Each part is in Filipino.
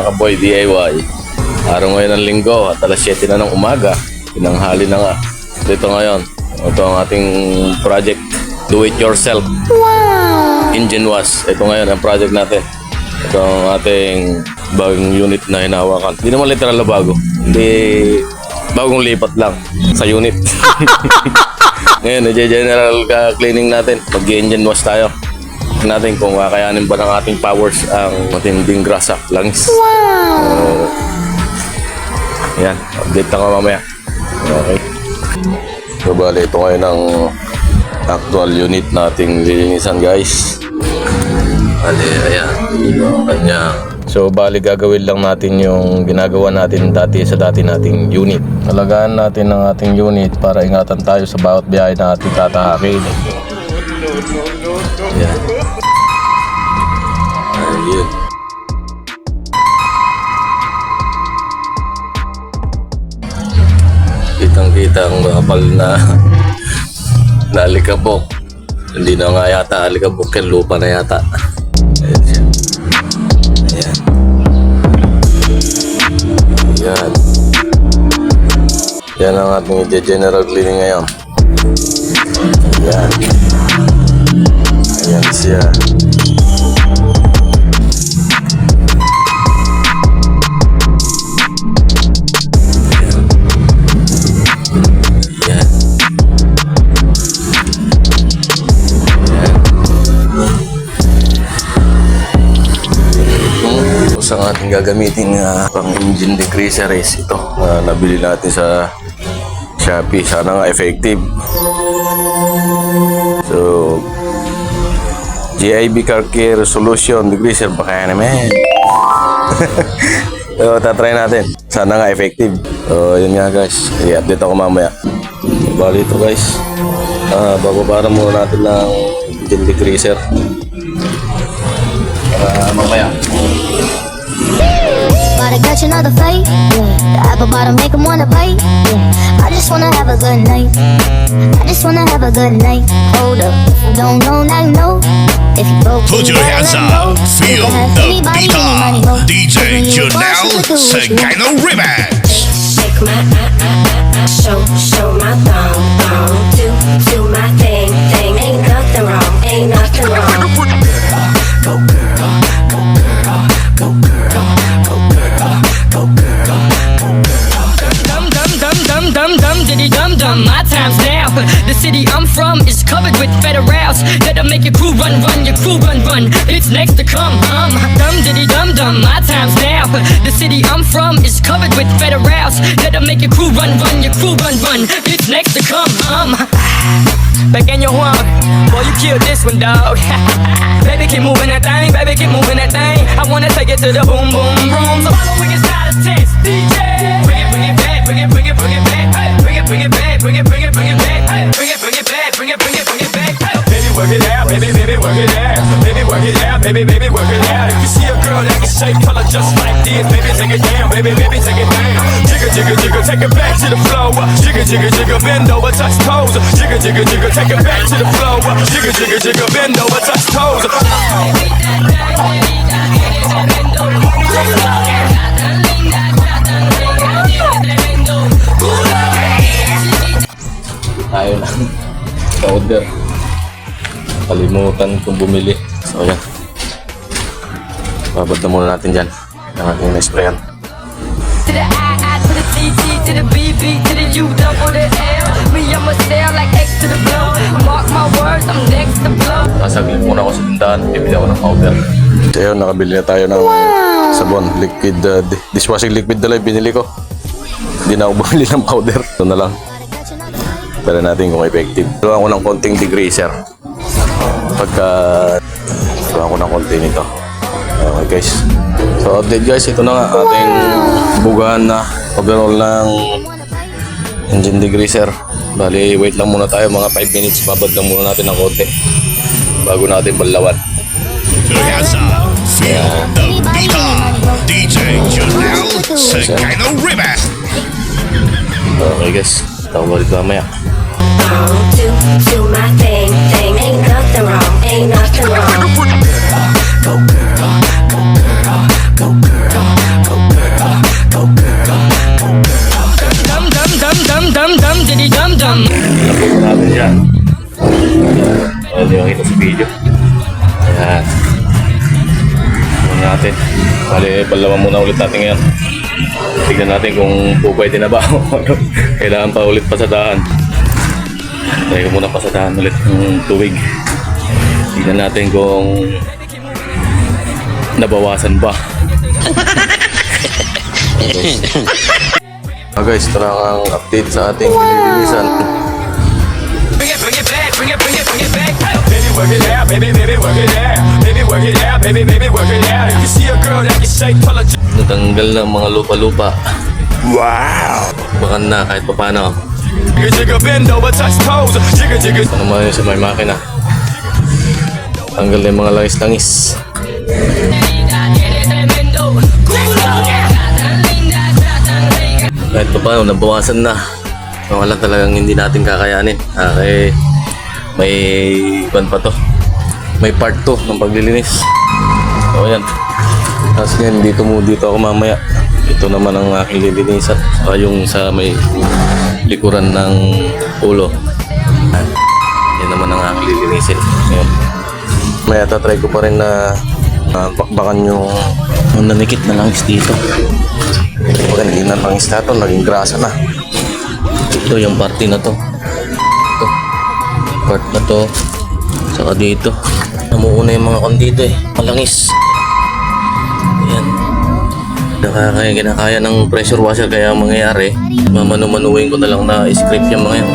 kaboy DIY. Araw ngayon ng linggo at alas 7 na ng umaga. Tinanghali na nga. Dito ngayon, ito ang ating project, do it yourself. Engine wash. Ito ngayon ang project natin. Ito ang ating bagong unit na hinahawakan. Hindi naman literal na bago. Hindi bagong lipat lang sa unit. Ngayon, general cleaning natin. Mag-engine wash tayo. Natin kung kakayanin ba ng ating powers ang matinding grasa langis. Yan, update na ka mamaya. Okay. So, bali, ito ngayon ang actual unit nating lilinisan, guys. Bali, ayan. Kanya. So, bali, gagawin lang natin yung ginagawa natin dati sa dati nating unit. Alagaan natin ang ating unit para ingatan tayo sa bawat biyahe na ating tatahakin. Ayan. Ayun. Kitang-kita ang makapal na alikabok. Hindi na nga yata alikabok yan, lupa na yata. Ayan siya. Ayan. Ayan. Yan ang ating general cleaning ngayon. Ayan. Ayan siya. Ang ating gagamitin pang engine degreaser is ito. Nabili natin sa Shopee. Sana nga effective. So, GIB Car Care Solution Degreaser. Baka naman. So, tatry natin. Sana nga effective. So, yun nga guys. I-update ako mamaya. Bali ito guys. Bababara muna natin ng engine degreaser. Mamaya. Gotta catch another fight, yeah. The apple bottom make 'em wanna bite, yeah. I just wanna have a good night. I just wanna have a good night. Hold up, if you don't know, now you know. If you broke, put your hands up, feel the beat up. DJ Janelle Sagano Remix. Shake my show my thong, do my thing. Ain't nothing wrong, ain't nothing wrong. Go girl, go girl, go girl, go girl, go girl, go girl. Dum diddy dum. My time's now. The city I'm from is covered with federals that'll make your crew run, your crew run. It's next to come. Dum diddy dum. My time's now. The city I'm from is covered with federals that'll make your crew run, your crew run. It's next to come. Back in your one, boy, you killed this one, dog. Baby, keep moving that thing, I wanna take it to the boom, boom, boom. So following is not a test, DJ. Bring it back, bring it back. Hey, bring it back, bring it back. Hey, bring it back. Baby, work it out, baby, work it out. Baby, work it out, baby, work it out. If you see a girl that can shape color just like this, baby, take it down, baby, take it down. Jigga, take it back to the floor. Jigga, bend over, touch toes. Jigga, take it back to the floor. Jigga, bend over, touch toes. Tayo lang sa order. Kalimutan kong bumili. So yan. Babad na muna natin dyan ang ating na-sprayan. To the I, to the TT, to the BB, to the U, double the L. Me, I'ma stare like X to the blow. Mark my words, I'm next to blow. Nasaglit muna ako sa tindahan. Bibili ako ng powder. So yun, nakabili na tayo ng sabon. Liquid, dishwashing liquid na lang binili ko. Hindi na ako bumili ng powder. Ito na lang. Tara natin kung effective. Gawa ko ng konting degreaser. Pagka gawa ko ng konti nito. Okay guys. So update guys, ito na nga ating bugahan na overall ng engine degreaser. Bali, wait lang muna tayo mga 5 minutes. Babad lang muna natin ng konti bago natin balawan. Feel the beat up. DJ Janelle Sagano Remix. Okay guys, tawag ulit mamaya. Do my thing. Ain't nothing wrong, ain't nothing wrong. Go girl, go girl, go girl, Bali, palawan muna ulit natin ngayon. Tignan natin kung pwede na ba. Kailangan pa ulit pasadahan. Try ko muna pasadahan ulit ng tuwig. Tignan natin kung nabawasan ba. Guys, ito na ang update sa ating lilinisan. Bring it back, bring it back. Baby, work it out, baby, work it out. Baby, work it out, baby, work it out. If you see a girl that can shake, tell her Natanggal ng mga lupa-lupa. Wow! Bakan na kahit pa paano. jigga, jigga, bend over, touch toes. Jigga, jigga. Ito naman yung sa may makina. Tanggal na yung mga langis-langis. Kahit pa paano, nabawasan na. Wala talagang hindi natin kakayanin. Kaya may pan pa to. May part 2 ng paglilinis. So yan. Tapos yan, dito ako mamaya. Ito naman ang aking lilinisan. Saka yung sa may likuran ng ulo. Yan naman ang aking lilinisin. Yan. May atatry ko pa rin na bakbakan yung nanikit na langis dito. Pag hindi na langis na ito, naging grasa na. Ito yung parte na to. Ito. Part na to. Saka dito. Namuuna yung mga kondito eh. Malangis. Ayan. Kinakaya ng pressure washer kaya ang mangyayari. Mamanu-manuhin ko na lang na script yung mga yan.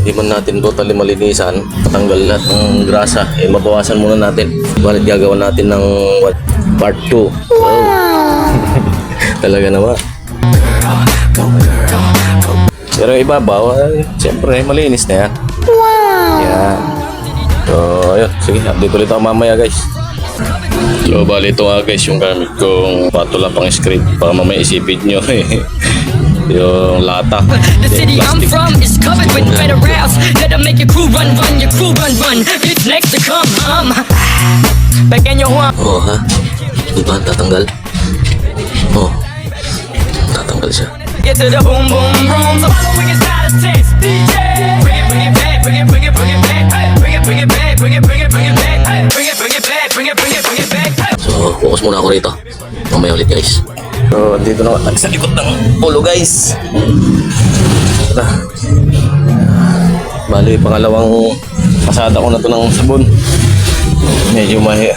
Hindi man natin totally malinisan. Matanggal lahat ng grasa. Mabawasan muna natin. Balit gagawin natin ng part 2. Wow. Talaga naman. Pero ibabaw, siyempre malinis na yan. Wow! Yan. So, ayun. Sige, update ulit ako mamaya guys. So, bali ito nga guys yung gamit kong patula pang script para mamaya isipin nyo yung lata. The city I'm from is covered with better routes that'll make your crew run, your crew run. It's next to come, back in your one. Oh ha? Diba tatanggal? Oh. Tatanggal siya. Get to the boom, boom, boom. So following is not a test, DJ. Bring it back, bring it back. Hey, bring it back, bring it back. Hey, bring it back. So, focus muna ako rito. Mamaya ulit guys. So, dito na ako sa likod ng ulo guys. Tara. Bali, pangalawang pasada ko na to ng sabon. Medyo may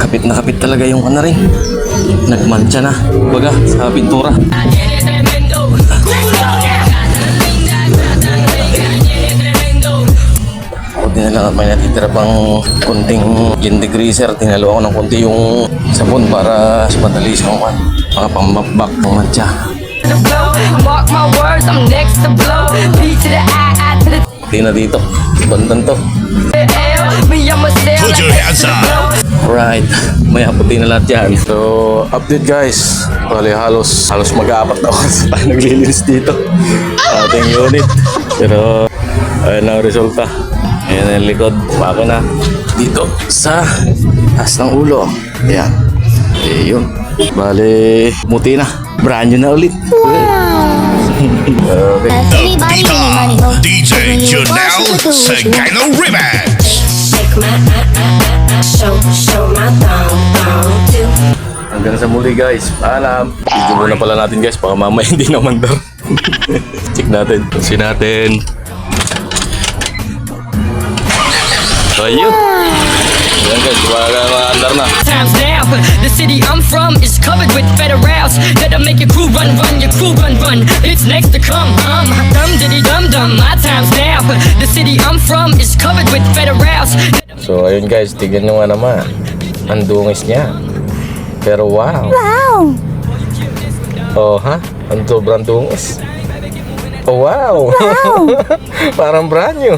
kapit na kapit talaga yung ano rin. Nagmantsa na. Baga, sa pintura. Buti na lang at may natitira pang kunting gin degreaser. Tinalo ako ng kunti yung sabon para madali siyang makapambakbak ng mantsa. Mark my words, I'm next to blow. B to the I to the Hindi na dito. Bandan to. L. Me, I'm a sail. Put your hands up. Alright. May puti na lahat yan. So, update guys. Bali, halos mag-aapat na oras tayo naglilinis dito. Ating unit. Pero, ayun ang resulta. Ayan ang likod. Makina. Dito sa taas ng ulo. Ayan. Ayun. Bali, muti na. Brand new na ulit. Okay. Anybody, any money, go. DJ Janelle Sagano Remix. Shake my show my thong too. Hanggang sa muli guys. Paalam. Video muna pala natin guys. Baka mamaya hindi naman dar. Check natin. Pansin natin. Ayun. Ayan guys. Wala na andar na. Times now, the city I'm from is covered with better routes that'll make your crew run, your crew run. It's next to come, dum diddy dum dum. My time's now. The city I'm from is covered with better routes. So ayun guys. Tignan nyo nga naman. Ang dungis niya. Pero wow. Wow. Oh ha? Ang sobrang dungis. Oh wow. Wow. Parang brand new.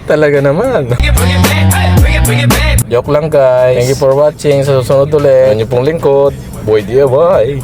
Talaga naman. Bring it back. Joke lang guys. Thank you for watching. Sa susunod ulit. Yan yung pong lingkod. Boy DIY.